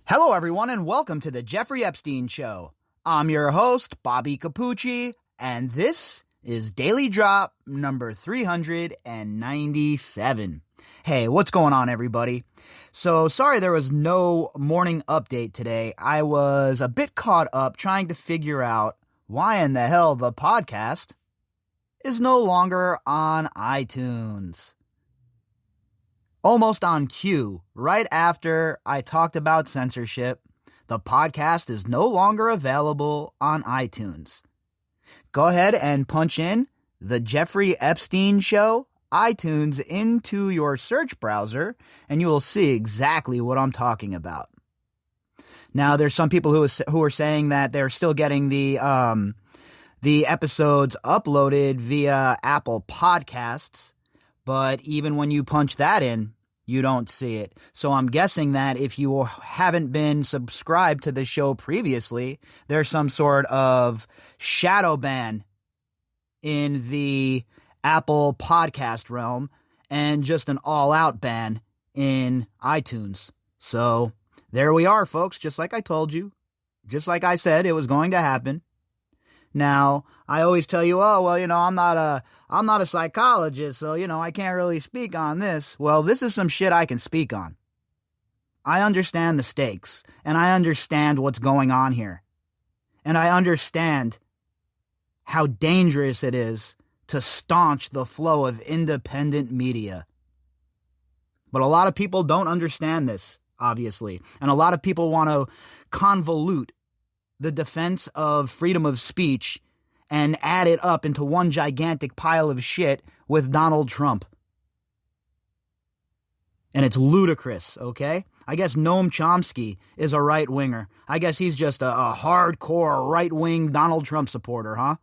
Hello, everyone, and welcome to the Jeffrey Epstein Show. I'm your host, Bobbycapucci, and this is Daily Drop number 397. Hey, what's going on, everybody? So, sorry there was no morning update today. I was a bit caught up trying to figure out why in the hell the podcast is no longer on iTunes. Almost on cue, right after I talked about censorship, the podcast is no longer available on iTunes. Go ahead and punch in the Jeffrey Epstein Show iTunes into your search browser, and you will see exactly what I'm talking about. Now, there's some people who are saying that they're still getting the episodes uploaded via Apple Podcasts, but even when you punch that in, you don't see it. So I'm guessing that if you haven't been subscribed to the show previously, there's some sort of shadow ban in the Apple podcast realm and just an all-out ban in iTunes. So there we are, folks, just like I told you, just like I said it was going to happen. Now, I always tell you, I'm not a psychologist, so, I can't really speak on this. Well, this is some shit I can speak on. I understand the stakes, and I understand what's going on here. And I understand how dangerous it is to staunch the flow of independent media. But a lot of people don't understand this, obviously. And a lot of people want to convolute the defense of freedom of speech and add it up into one gigantic pile of shit with Donald Trump. And it's ludicrous, okay? I guess Noam Chomsky is a right-winger. I guess he's just a hardcore right-wing Donald Trump supporter, huh?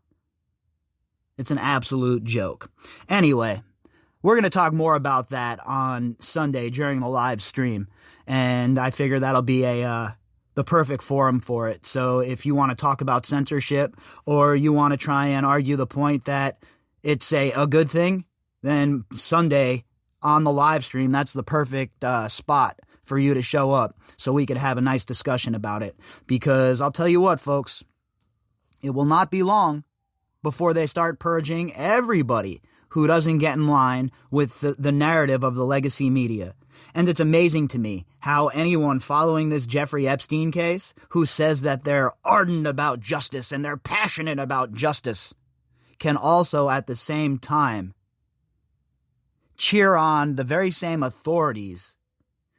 It's an absolute joke. Anyway, we're going to talk more about that on Sunday during the live stream. And I figure that'll be the perfect forum for it. So if you want to talk about censorship or you want to try and argue the point that it's a good thing, then Sunday on the live stream, that's the perfect spot for you to show up so we could have a nice discussion about it. Because I'll tell you what, folks, it will not be long before they start purging everybody who doesn't get in line with the narrative of the legacy media. And it's amazing to me how anyone following this Jeffrey Epstein case who says that they're ardent about justice and they're passionate about justice can also at the same time cheer on the very same authorities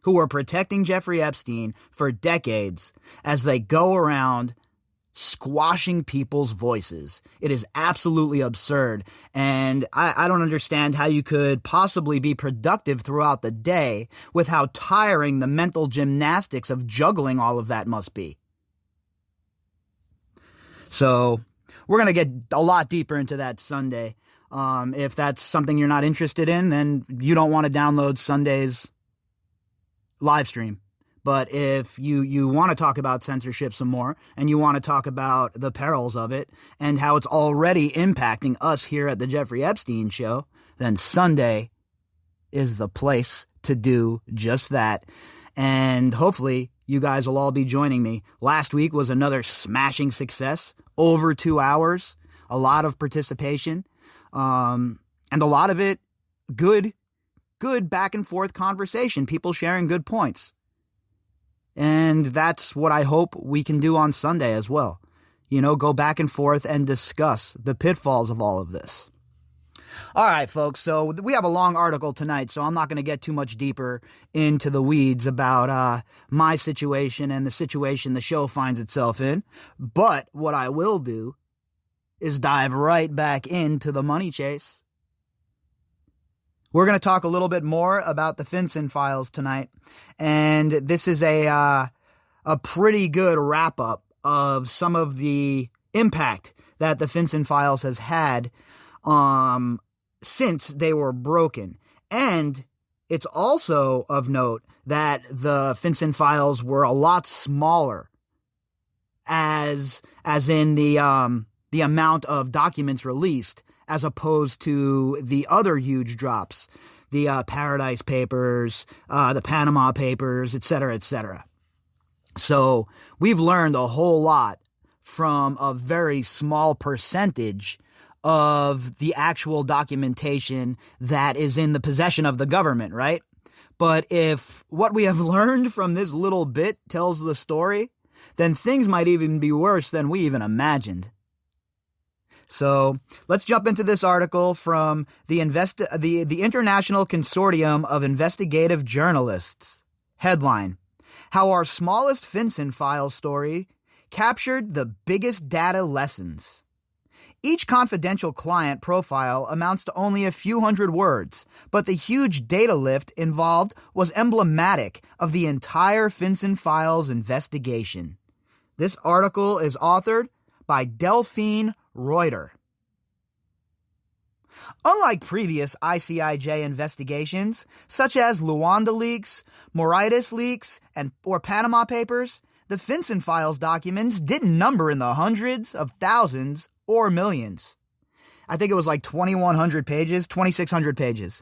who were protecting Jeffrey Epstein for decades as they go around squashing people's voices. It is absolutely absurd, and I don't understand how you could possibly be productive throughout the day with how tiring the mental gymnastics of juggling all of that must be. So, we're going to get a lot deeper into that Sunday. If that's something you're not interested in, then you don't want to download Sunday's live stream. But if you want to talk about censorship some more, and you want to talk about the perils of it, and how it's already impacting us here at the Jeffrey Epstein Show, then Sunday is the place to do just that. And hopefully you guys will all be joining me. Last week was another smashing success, over 2 hours, a lot of participation, and a lot of it good back and forth conversation, people sharing good points. And that's what I hope we can do on Sunday as well. Go back and forth and discuss the pitfalls of all of this. All right, folks, so we have a long article tonight, so I'm not going to get too much deeper into the weeds about my situation and the situation the show finds itself in. But what I will do is dive right back into the money chase. We're going to talk a little bit more about the FinCen files tonight, and this is a pretty good wrap-up of some of the impact that the FinCen files has had since they were broken. And it's also of note that the FinCen files were a lot smaller, as in the amount of documents released, as opposed to the other huge drops, the Paradise Papers, the Panama Papers, etc., etc. So we've learned a whole lot from a very small percentage of the actual documentation that is in the possession of the government, right? But if what we have learned from this little bit tells the story, then things might even be worse than we even imagined. So let's jump into this article from the International Consortium of Investigative Journalists. Headline: How Our Smallest FinCen File Story Captured the Biggest Data Lessons. Each confidential client profile amounts to only a few hundred words, but the huge data lift involved was emblematic of the entire FinCen Files investigation. This article is authored by Delphine Reuter. Unlike previous ICIJ investigations, such as Luanda leaks, Mauritius leaks, or Panama Papers, the FinCen Files documents didn't number in the hundreds of thousands or millions. I think it was like 2,100 pages, 2,600 pages.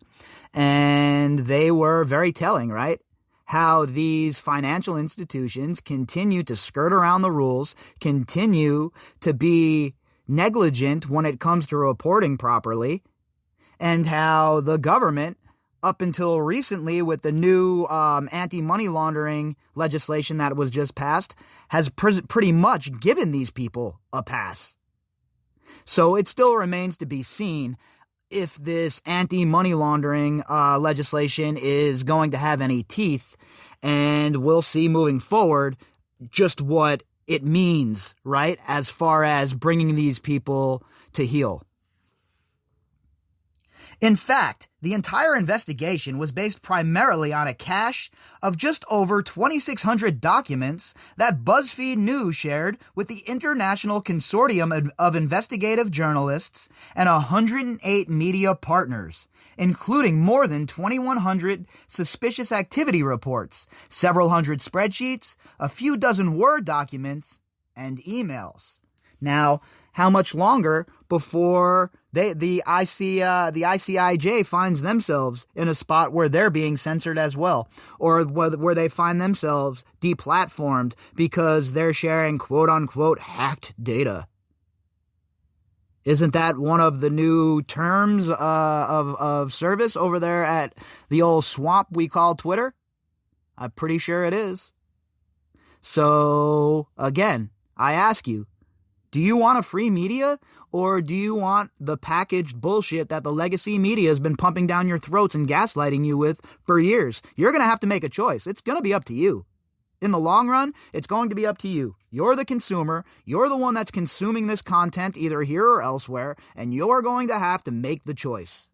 And they were very telling, right? How these financial institutions continue to skirt around the rules, continue to be negligent when it comes to reporting properly, and how the government, up until recently with the new anti-money laundering legislation that was just passed, has pretty much given these people a pass. So it still remains to be seen if this anti-money laundering legislation is going to have any teeth, and we'll see moving forward just what it means, right, as far as bringing these people to heel. In fact, the entire investigation was based primarily on a cache of just over 2,600 documents that BuzzFeed News shared with the International Consortium of Investigative Journalists and 108 media partners, including more than 2,100 suspicious activity reports, several hundred spreadsheets, a few dozen Word documents, and emails. Now, how much longer before the ICIJ finds themselves in a spot where they're being censored as well, or where they find themselves deplatformed because they're sharing quote-unquote hacked data? Isn't that one of the new terms of service over there at the old swamp we call Twitter? I'm pretty sure it is. So, again, I ask you, do you want a free media, or do you want the packaged bullshit that the legacy media has been pumping down your throats and gaslighting you with for years? You're going to have to make a choice. It's going to be up to you. In the long run, it's going to be up to you. You're the consumer. You're the one that's consuming this content either here or elsewhere, and you're going to have to make the choice.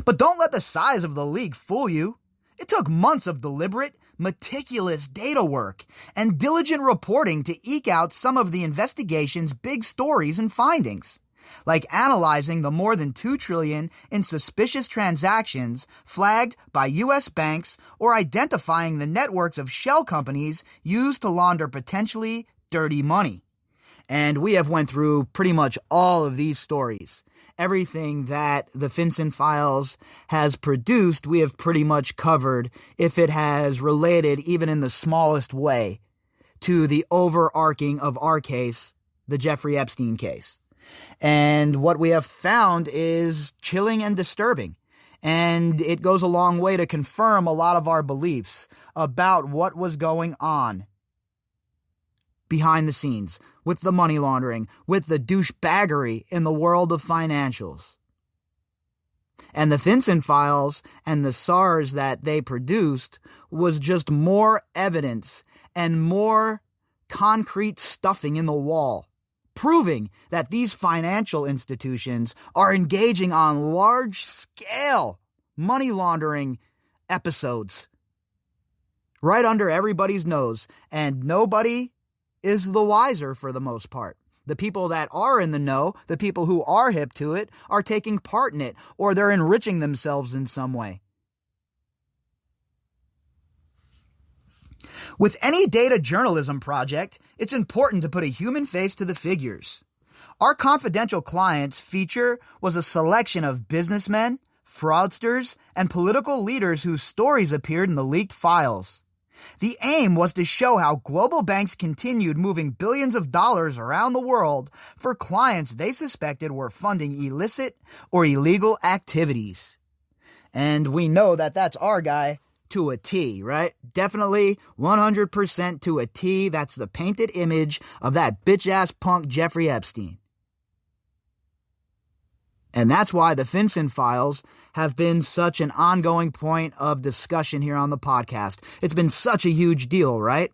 But don't let the size of the leak fool you. It took months of deliberate, meticulous data work and diligent reporting to eke out some of the investigation's big stories and findings, like analyzing the more than $2 trillion in suspicious transactions flagged by U.S. banks, or identifying the networks of shell companies used to launder potentially dirty money. And we have went through pretty much all of these stories. Everything that the FinCen Files has produced, we have pretty much covered, if it has related even in the smallest way to the overarching of our case, the Jeffrey Epstein case. And what we have found is chilling and disturbing. And it goes a long way to confirm a lot of our beliefs about what was going on behind the scenes, with the money laundering, with the douchebaggery in the world of financials. And the FinCen Files and the SARS that they produced was just more evidence and more concrete stuffing in the wall, proving that these financial institutions are engaging on large-scale money laundering episodes right under everybody's nose, and nobody is the wiser for the most part. The people that are in the know, the people who are hip to it, are taking part in it, or they're enriching themselves in some way. With any data journalism project, it's important to put a human face to the figures. Our confidential clients feature was a selection of businessmen, fraudsters, and political leaders whose stories appeared in the leaked files. The aim was to show how global banks continued moving billions of dollars around the world for clients they suspected were funding illicit or illegal activities. And we know that that's our guy to a T, right? Definitely 100% to a T. That's the painted image of that bitch-ass punk Jeffrey Epstein. And that's why the FinCen files have been such an ongoing point of discussion here on the podcast. It's been such a huge deal, right?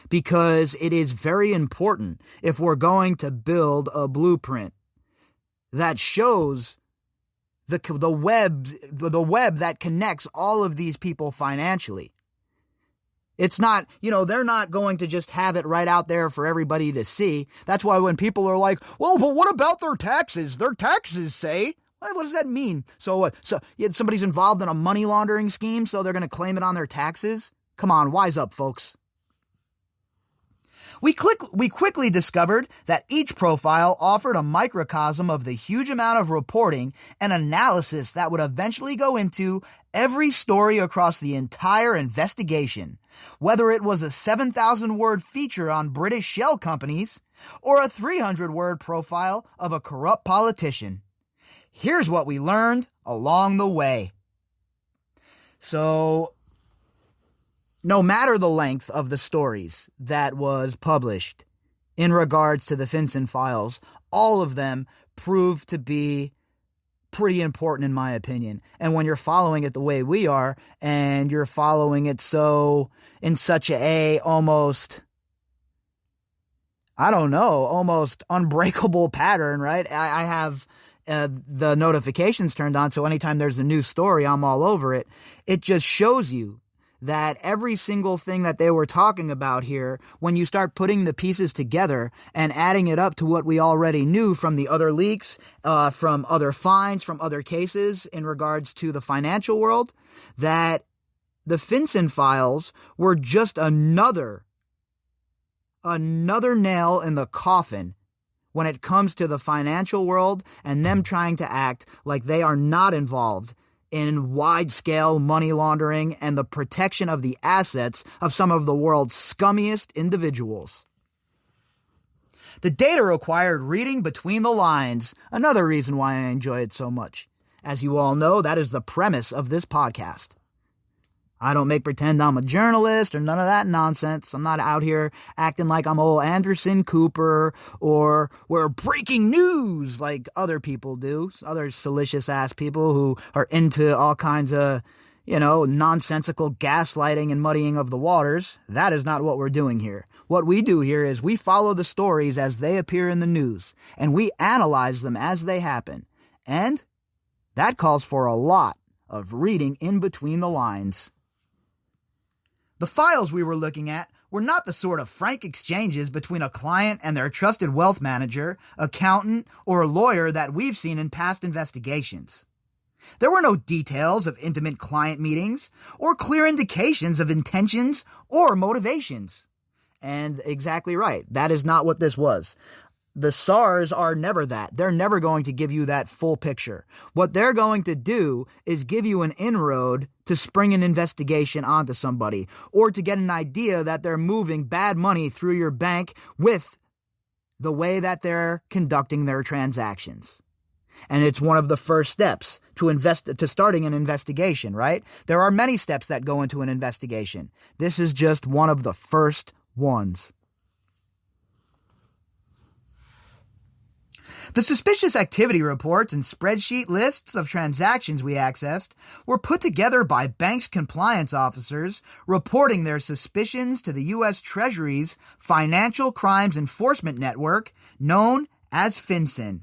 Because it is very important if we're going to build a blueprint that shows the web that connects all of these people financially. It's not, they're not going to just have it right out there for everybody to see. That's why when people are like, well, but what about their taxes? Their taxes say, what does that mean? So somebody's involved in a money laundering scheme, so they're going to claim it on their taxes? Come on, wise up, folks. We quickly discovered that each profile offered a microcosm of the huge amount of reporting and analysis that would eventually go into every story across the entire investigation, whether it was a 7,000-word feature on British shell companies or a 300-word profile of a corrupt politician. Here's what we learned along the way. So, no matter the length of the stories that was published in regards to the FinCen files, all of them proved to be pretty important in my opinion. And when you're following it the way we are, and you're following it in such a almost unbreakable pattern, right? I have the notifications turned on, so anytime there's a new story, I'm all over it. It just shows you that every single thing that they were talking about here, when you start putting the pieces together and adding it up to what we already knew from the other leaks, from other fines, from other cases in regards to the financial world, that the FinCen files were just another nail in the coffin when it comes to the financial world and them trying to act like they are not involved in wide-scale money laundering and the protection of the assets of some of the world's scummiest individuals. The data required reading between the lines, another reason why I enjoy it so much. As you all know, that is the premise of this podcast. I don't make pretend I'm a journalist or none of that nonsense. I'm not out here acting like I'm old Anderson Cooper or we're breaking news like other people do. Other salacious-ass people who are into all kinds of, nonsensical gaslighting and muddying of the waters. That is not what we're doing here. What we do here is we follow the stories as they appear in the news, and we analyze them as they happen. And that calls for a lot of reading in between the lines. The files we were looking at were not the sort of frank exchanges between a client and their trusted wealth manager, accountant, or lawyer that we've seen in past investigations. There were no details of intimate client meetings or clear indications of intentions or motivations. And exactly right, that is not what this was. The SARS are never that. They're never going to give you that full picture. What they're going to do is give you an inroad to spring an investigation onto somebody or to get an idea that they're moving bad money through your bank with the way that they're conducting their transactions. And it's one of the first steps to starting an investigation, right? There are many steps that go into an investigation. This is just one of the first ones. The suspicious activity reports and spreadsheet lists of transactions we accessed were put together by banks' compliance officers reporting their suspicions to the U.S. Treasury's Financial Crimes Enforcement Network, known as FinCen.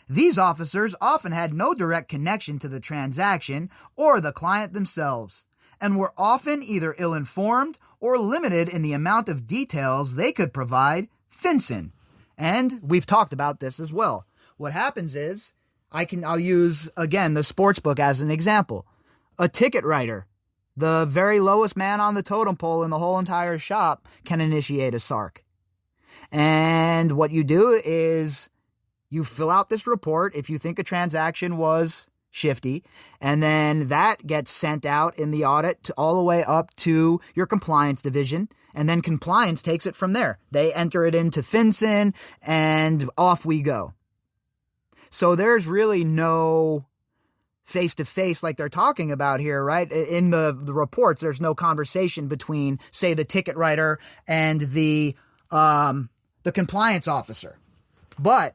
These officers often had no direct connection to the transaction or the client themselves, and were often either ill-informed or limited in the amount of details they could provide FinCen. And we've talked about this as well. What happens is, I'll use, again, the sports book as an example. A ticket writer, the very lowest man on the totem pole in the whole entire shop, can initiate a SARC. And what you do is you fill out this report if you think a transaction was shifty, and then that gets sent out in the audit all the way up to your compliance division, and then compliance takes it from there. They enter it into FinCen, and off we go. So there's really no face-to-face like they're talking about here, right? In the reports, there's no conversation between, say, the ticket writer and the compliance officer. But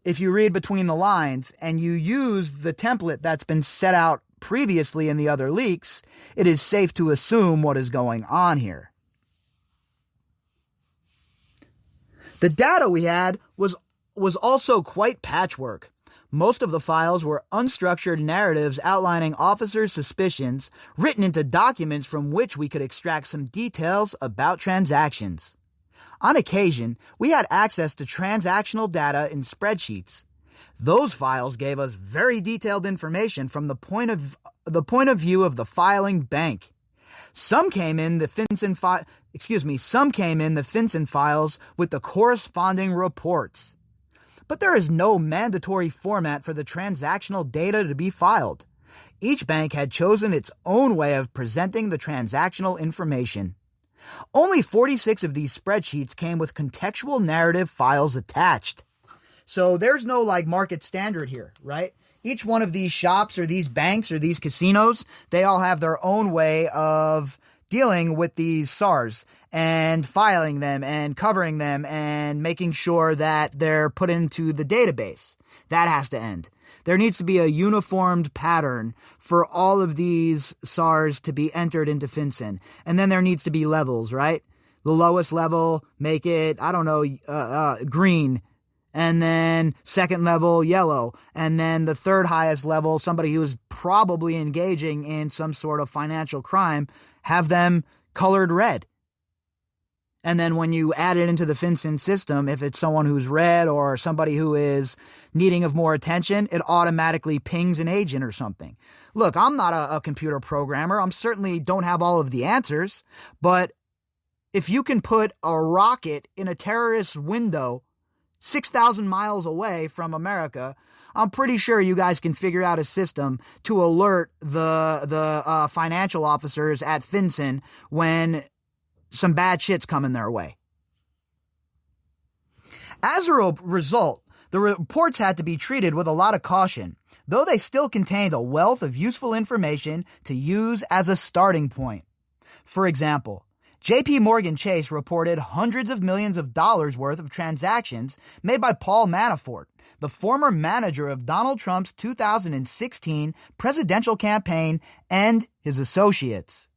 if you read between the lines and you use the template that's been set out previously in the other leaks, it is safe to assume what is going on here. The data we had was also quite patchwork. Most of the files were unstructured narratives outlining officers' suspicions, written into documents from which we could extract some details about transactions. On occasion, we had access to transactional data in spreadsheets. Those files gave us very detailed information from the point of view of the filing bank. Some came in the FinCen files with the corresponding reports. But there is no mandatory format for the transactional data to be filed. Each bank had chosen its own way of presenting the transactional information. Only 46 of these spreadsheets came with contextual narrative files attached. So there's no market standard here, right? Each one of these shops or these banks or these casinos, they all have their own way of dealing with these SARs and filing them and covering them and making sure that they're put into the database. That has to end. There needs to be a uniformed pattern for all of these SARs to be entered into FinCen. And then there needs to be levels, right? The lowest level, make it, green. And then second level, yellow. And then the third highest level, somebody who is probably engaging in some sort of financial crime, have them colored red. And then when you add it into the FinCen system, if it's someone who's red or somebody who is needing of more attention, it automatically pings an agent or something. Look, I'm not a computer programmer. I'm certainly don't have all of the answers. But if you can put a rocket in a terrorist's window 6,000 miles away from America, I'm pretty sure you guys can figure out a system to alert the financial officers at FinCen when some bad shit's coming their way. As a result, the reports had to be treated with a lot of caution, though they still contained a wealth of useful information to use as a starting point. For example, JP Morgan Chase reported hundreds of millions of dollars worth of transactions made by Paul Manafort, the former manager of Donald Trump's 2016 presidential campaign, and his associates.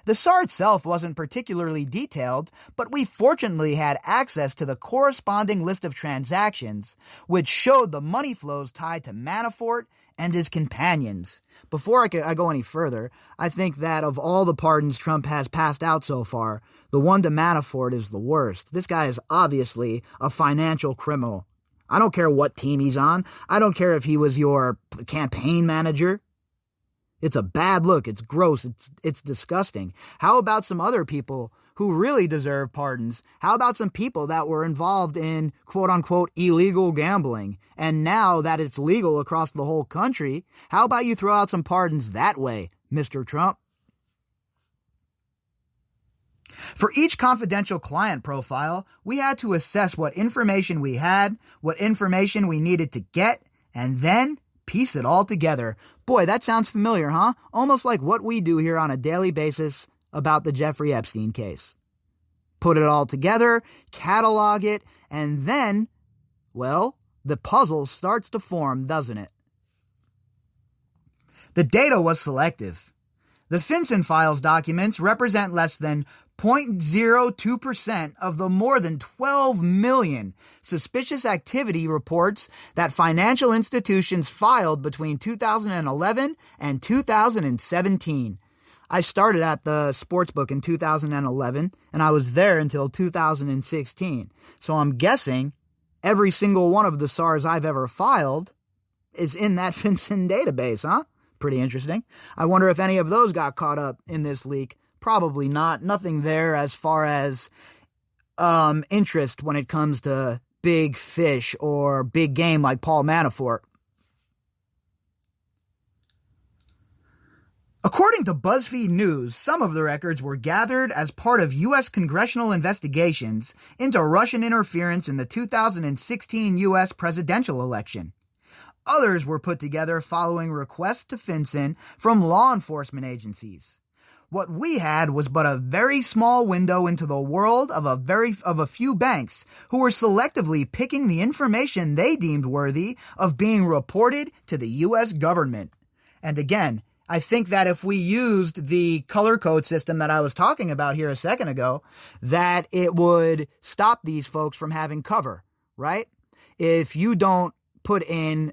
The SAR itself wasn't particularly detailed, but we fortunately had access to the corresponding list of transactions, which showed the money flows tied to Manafort and his companions. Before I go any further, I think that of all the pardons Trump has passed out so far, the one to Manafort is the worst. This guy is obviously a financial criminal. I don't care what team he's on. I don't care if he was your campaign manager. It's a bad look. It's gross. It's disgusting. How about some other people who really deserve pardons? How about some people that were involved in quote-unquote illegal gambling? And now that it's legal across the whole country, how about you throw out some pardons that way, Mr. Trump? For each confidential client profile, we had to assess what information we had, what information we needed to get, and then piece it all together. Boy, that sounds familiar, huh? Almost like what we do here on a daily basis about the Jeffrey Epstein case. Put it all together, catalog it, and then, well, the puzzle starts to form, doesn't it? The data was selective. The FinCen files documents represent less than 0.02% of the more than 12 million suspicious activity reports that financial institutions filed between 2011 and 2017. I started at the sportsbook in 2011, and I was there until 2016. So I'm guessing every single one of the SARs I've ever filed is in that FinCen database, huh? Pretty interesting. I wonder if any of those got caught up in this leak. Probably not. Nothing there as far as interest when it comes to big fish or big game like Paul Manafort. According to BuzzFeed News, some of the records were gathered as part of U.S. congressional investigations into Russian interference in the 2016 U.S. presidential election. Others were put together following requests to FinCen from law enforcement agencies. What we had was but a very small window into the world of a few banks who were selectively picking the information they deemed worthy of being reported to the U.S. government. And again, I think that if we used the color code system that I was talking about here a second ago, that it would stop these folks from having cover, right? If you don't put in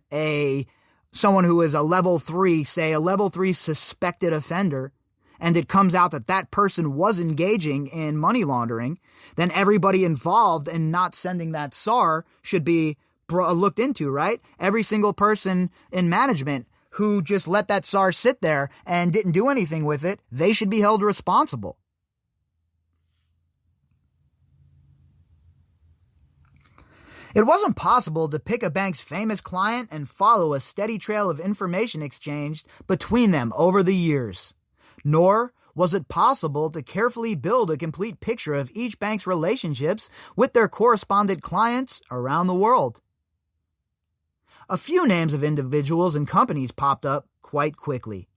someone who is a level 3, say a level 3 suspected offender, and it comes out that that person was engaging in money laundering, then everybody involved in not sending that SAR should be looked into, right? Every single person in management who just let that SAR sit there and didn't do anything with it, they should be held responsible. It wasn't possible to pick a bank's famous client and follow a steady trail of information exchanged between them over the years. Nor was it possible to carefully build a complete picture of each bank's relationships with their correspondent clients around the world. A few names of individuals and companies popped up quite quickly.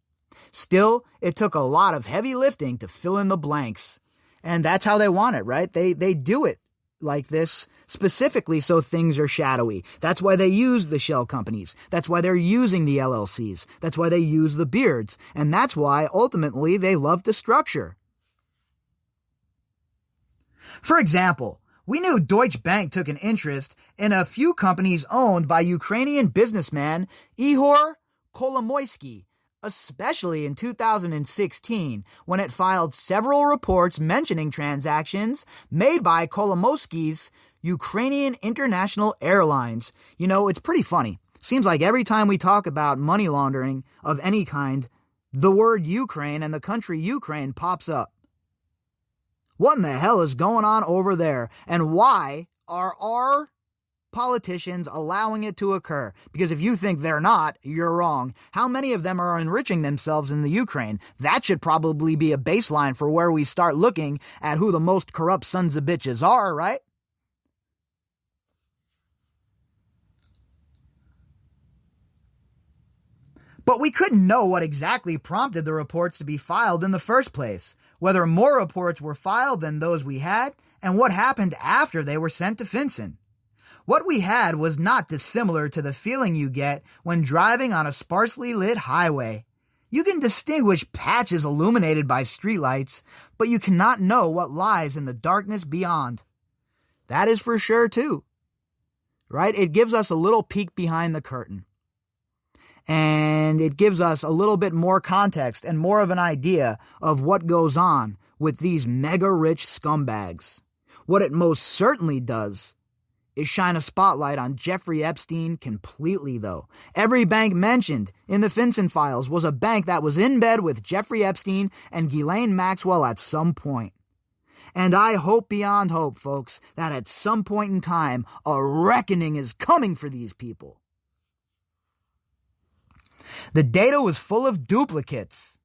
Still, it took a lot of heavy lifting to fill in the blanks. And that's how they want it, right? They do it like this specifically so things are shadowy. That's why they use the shell companies. That's why they're using the LLCs. That's why they use the beards. And that's why, ultimately, they love to structure. For example, we knew Deutsche Bank took an interest in a few companies owned by Ukrainian businessman Ihor Kolomoisky, especially in 2016, when it filed several reports mentioning transactions made by Kolomoisky's Ukrainian International Airlines. You know, it's pretty funny. Seems like every time we talk about money laundering of any kind, the word Ukraine and the country Ukraine pops up. What in the hell is going on over there? And why are our politicians allowing it to occur? Because if you think they're not, you're wrong. How many of them are enriching themselves in the Ukraine? That should probably be a baseline for where we start looking at who the most corrupt sons of bitches are, right? But we couldn't know what exactly prompted the reports to be filed in the first place, whether more reports were filed than those we had, and what happened after they were sent to FinCen. What we had was not dissimilar to the feeling you get when driving on a sparsely lit highway. You can distinguish patches illuminated by streetlights, but you cannot know what lies in the darkness beyond. That is for sure too, right? It gives us a little peek behind the curtain. And it gives us a little bit more context and more of an idea of what goes on with these mega-rich scumbags. What it most certainly does is shine a spotlight on Jeffrey Epstein completely, though. Every bank mentioned in the FinCen files was a bank that was in bed with Jeffrey Epstein and Ghislaine Maxwell at some point. And I hope beyond hope, folks, that at some point in time, a reckoning is coming for these people. The data was full of duplicates.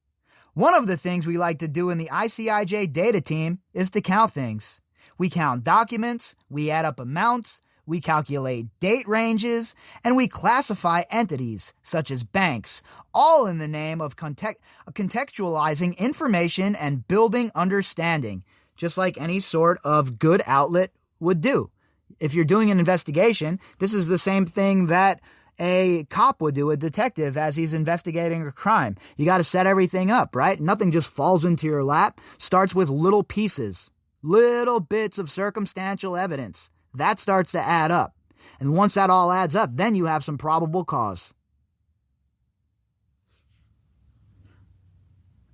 One of the things we like to do in the ICIJ data team is to count things. We count documents, we add up amounts, we calculate date ranges, and we classify entities, such as banks, all in the name of contextualizing information and building understanding, just like any sort of good outlet would do. If you're doing an investigation, this is the same thing that a cop would do, a detective, as he's investigating a crime. You got to set everything up, right? Nothing just falls into your lap. Starts with little pieces, little bits of circumstantial evidence. That starts to add up. And once that all adds up, then you have some probable cause.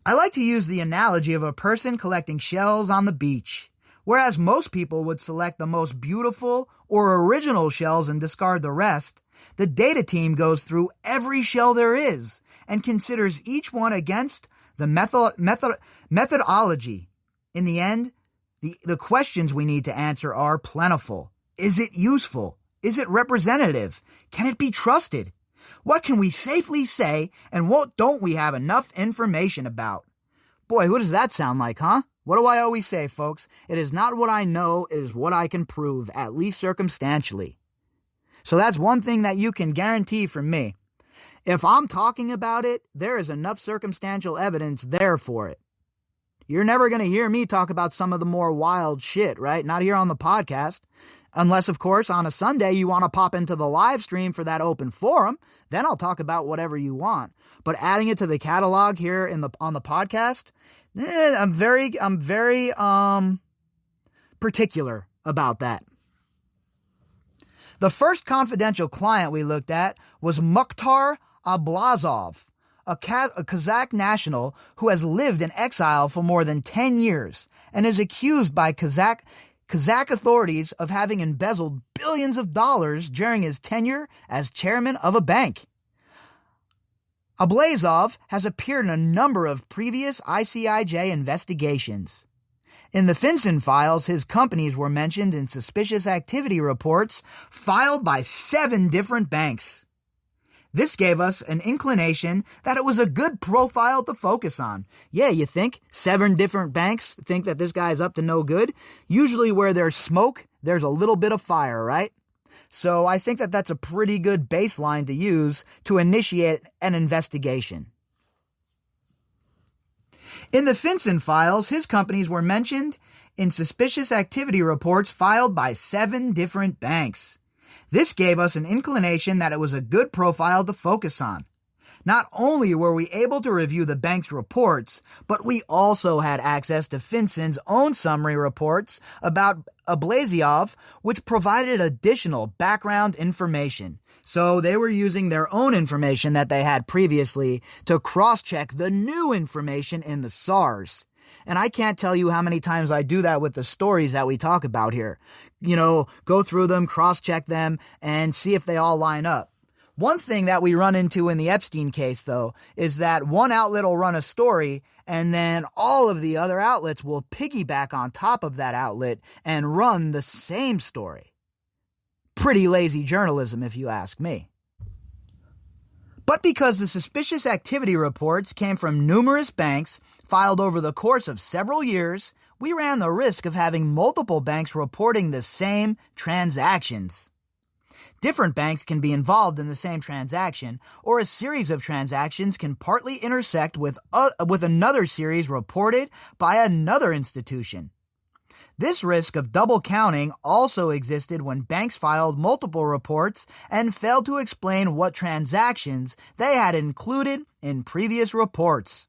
I like to use the analogy of a person collecting shells on the beach. Whereas most people would select the most beautiful or original shells and discard the rest, the data team goes through every shell there is and considers each one against the methodology. In the end, the questions we need to answer are plentiful. Is it useful? Is it representative? Can it be trusted? What can we safely say, and what don't we have enough information about? Boy, who does that sound like, huh? What do I always say, folks? It is not what I know, it is what I can prove, at least circumstantially. So that's one thing that you can guarantee from me. If I'm talking about it, there is enough circumstantial evidence there for it. You're never going to hear me talk about some of the more wild shit, right? Not here on the podcast. Unless, of course, on a Sunday you want to pop into the live stream for that open forum, then I'll talk about whatever you want. But adding it to the catalog here on the podcast, I'm very particular about that. The first confidential client we looked at was Mukhtar Ablazov, a Kazakh national who has lived in exile for more than 10 years and is accused by Kazakh authorities of having embezzled billions of dollars during his tenure as chairman of a bank. Ablazov has appeared in a number of previous ICIJ investigations. In the FinCen files, his companies were mentioned in suspicious activity reports filed by 7 different banks. This gave us an inclination that it was a good profile to focus on. Yeah, you think? 7 different banks think that this guy is up to no good? Usually where there's smoke, there's a little bit of fire, right? So I think that that's a pretty good baseline to use to initiate an investigation. In the FinCen files, his companies were mentioned in suspicious activity reports filed by 7 different banks. This gave us an inclination that it was a good profile to focus on. Not only were we able to review the bank's reports, but we also had access to FinCen's own summary reports about Ablazov, which provided additional background information. So they were using their own information that they had previously to cross-check the new information in the SARS. And I can't tell you how many times I do that with the stories that we talk about here. You know, go through them, cross-check them, and see if they all line up. One thing that we run into in the Epstein case, though, is that one outlet will run a story, and then all of the other outlets will piggyback on top of that outlet and run the same story. Pretty lazy journalism, if you ask me. But because the suspicious activity reports came from numerous banks filed over the course of several years, we ran the risk of having multiple banks reporting the same transactions. Different banks can be involved in the same transaction, or a series of transactions can partly intersect with another series reported by another institution. This risk of double counting also existed when banks filed multiple reports and failed to explain what transactions they had included in previous reports.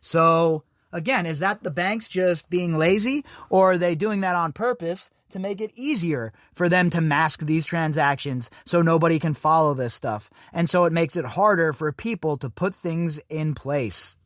So, again, is that the banks just being lazy, or are they doing that on purpose to make it easier for them to mask these transactions so nobody can follow this stuff? And so it makes it harder for people to put things in place.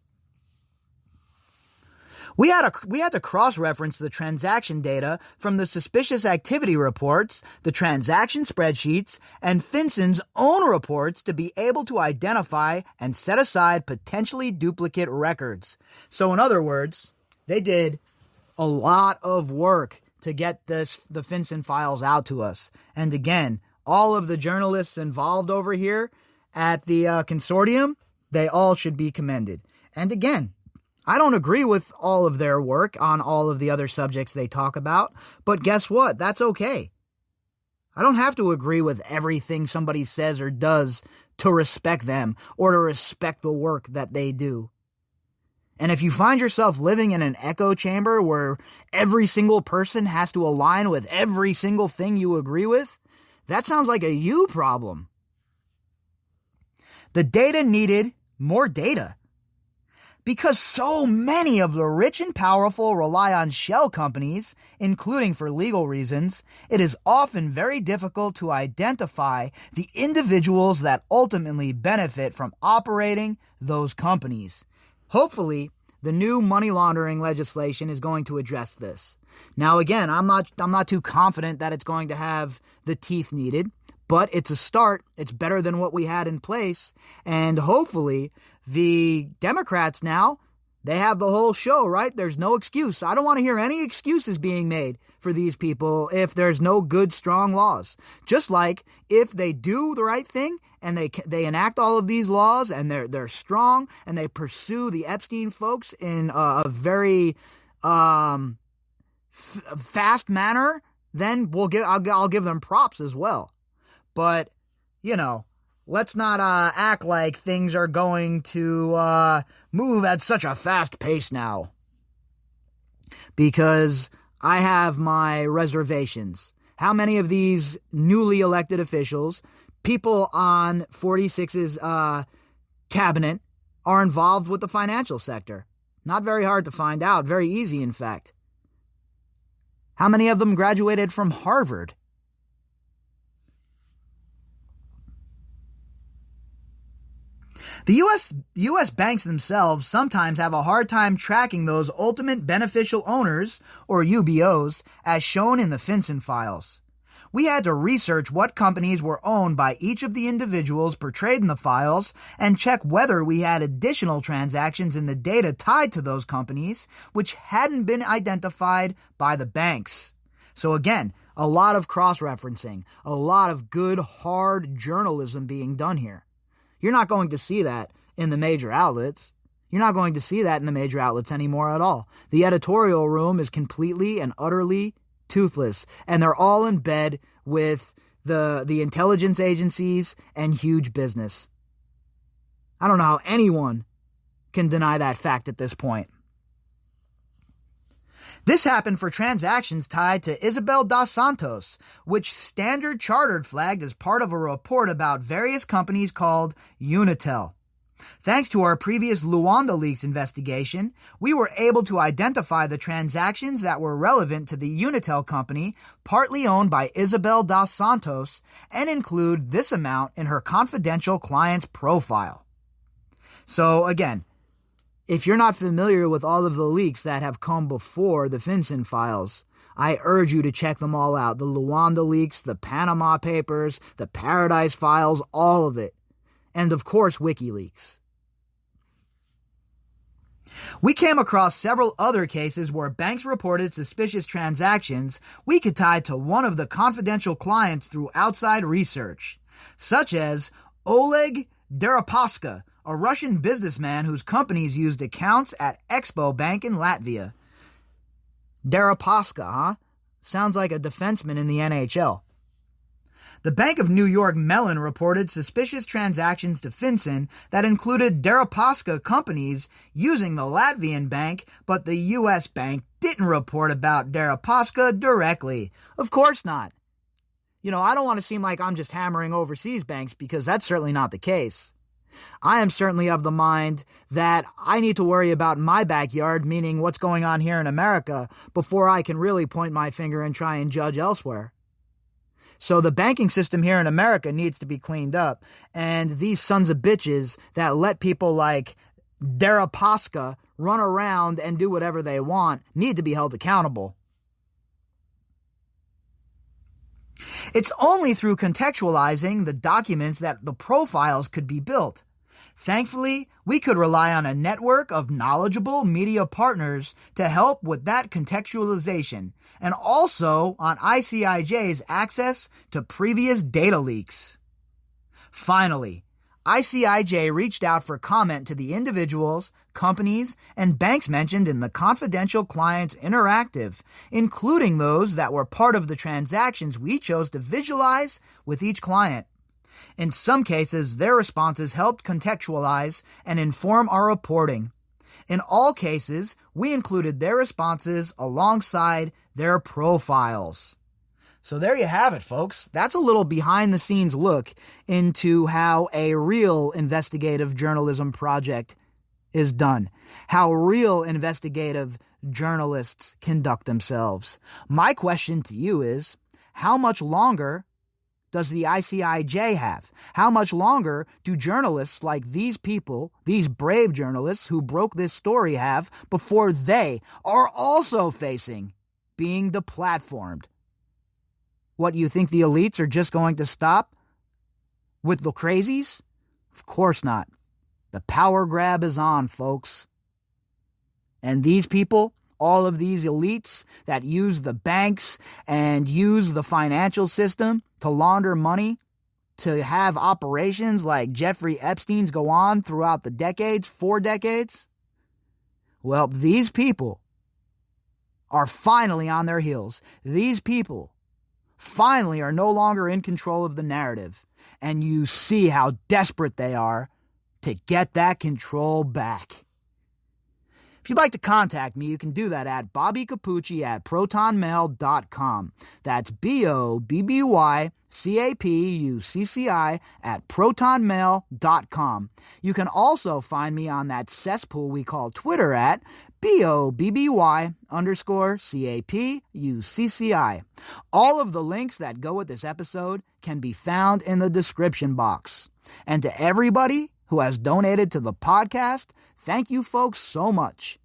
We had to cross-reference the transaction data from the suspicious activity reports, the transaction spreadsheets, and FinCen's own reports to be able to identify and set aside potentially duplicate records. So in other words, they did a lot of work to get the FinCen files out to us. And again, all of the journalists involved over here at the consortium, they all should be commended. And again, I don't agree with all of their work on all of the other subjects they talk about, but guess what? That's okay. I don't have to agree with everything somebody says or does to respect them or to respect the work that they do. And if you find yourself living in an echo chamber where every single person has to align with every single thing you agree with, that sounds like a you problem. The data needed more data. Because so many of the rich and powerful rely on shell companies, including for legal reasons, it is often very difficult to identify the individuals that ultimately benefit from operating those companies. Hopefully, the new money laundering legislation is going to address this. Now, again, I'm not too confident that it's going to have the teeth needed, but it's a start. It's better than what we had in place, and hopefully the Democrats now, They have the whole show, right? There's no excuse. I don't want to hear any excuses being made for these people if there's no good, strong laws. Just like if they do the right thing and they enact all of these laws and they're strong and they pursue the Epstein folks in a very fast manner, then I'll give them props as well. But, let's not act like things are going to move at such a fast pace now. Because I have my reservations. How many of these newly elected officials, people on 46's cabinet, are involved with the financial sector? Not very hard to find out. Very easy, in fact. How many of them graduated from Harvard? The U.S. banks themselves sometimes have a hard time tracking those ultimate beneficial owners, or UBOs, as shown in the FinCen files. We had to research what companies were owned by each of the individuals portrayed in the files and check whether we had additional transactions in the data tied to those companies which hadn't been identified by the banks. So again, a lot of cross-referencing, a lot of good, hard journalism being done here. You're not going to see that in the major outlets. You're not going to see that in the major outlets anymore at all. The editorial room is completely and utterly toothless, and they're all in bed with the intelligence agencies and huge business. I don't know how anyone can deny that fact at this point. This happened for transactions tied to Isabel dos Santos, which Standard Chartered flagged as part of a report about various companies called Unitel. Thanks to our previous Luanda Leaks investigation, we were able to identify the transactions that were relevant to the Unitel company, partly owned by Isabel dos Santos, and include this amount in her confidential client's profile. So again, if you're not familiar with all of the leaks that have come before the FinCen files, I urge you to check them all out. The Luanda leaks, the Panama Papers, the Paradise Files, all of it. And of course, WikiLeaks. We came across several other cases where banks reported suspicious transactions we could tie to one of the confidential clients through outside research, such as Oleg Deripaska, a Russian businessman whose companies used accounts at Expo Bank in Latvia. Deripaska, huh? Sounds like a defenseman in the NHL. The Bank of New York Mellon reported suspicious transactions to FinCen that included Deripaska companies using the Latvian bank, but the U.S. bank didn't report about Deripaska directly. Of course not. I don't want to seem like I'm just hammering overseas banks, because that's certainly not the case. I am certainly of the mind that I need to worry about my backyard, meaning what's going on here in America, before I can really point my finger and try and judge elsewhere. So the banking system here in America needs to be cleaned up, and these sons of bitches that let people like Deripaska run around and do whatever they want need to be held accountable. It's only through contextualizing the documents that the profiles could be built. Thankfully, we could rely on a network of knowledgeable media partners to help with that contextualization, and also on ICIJ's access to previous data leaks. Finally, ICIJ reached out for comment to the individuals, companies, and banks mentioned in the Confidential Clients Interactive, including those that were part of the transactions we chose to visualize with each client. In some cases, their responses helped contextualize and inform our reporting. In all cases, we included their responses alongside their profiles. So there you have it, folks. That's a little behind-the-scenes look into how a real investigative journalism project is done, how real investigative journalists conduct themselves. My question to you is, how much longer does the ICIJ have? How much longer do journalists like these people, these brave journalists who broke this story, have before they are also facing being deplatformed? What, you think the elites are just going to stop with the crazies? Of course not. The power grab is on, folks. And these people, all of these elites that use the banks and use the financial system to launder money, to have operations like Jeffrey Epstein's go on throughout the decades, 4 decades, well, these people are finally on their heels. These people finally are no longer in control of the narrative. And you see how desperate they are to get that control back. If you'd like to contact me, you can do that at bobbycapucci@protonmail.com. That's BOBBYCAPUCCI@protonmail.com. You can also find me on that cesspool we call Twitter at BOBBY_CAPUCCI. All of the links that go with this episode can be found in the description box. And to everybody who has donated to the podcast, thank you folks so much.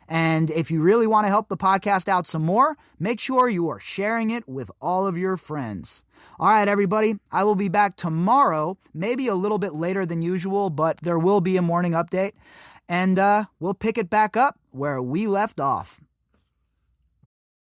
And if you really want to help the podcast out some more, make sure you are sharing it with all of your friends. All right, everybody, I will be back tomorrow, maybe a little bit later than usual, but there will be a morning update. And we'll pick it back up where we left off.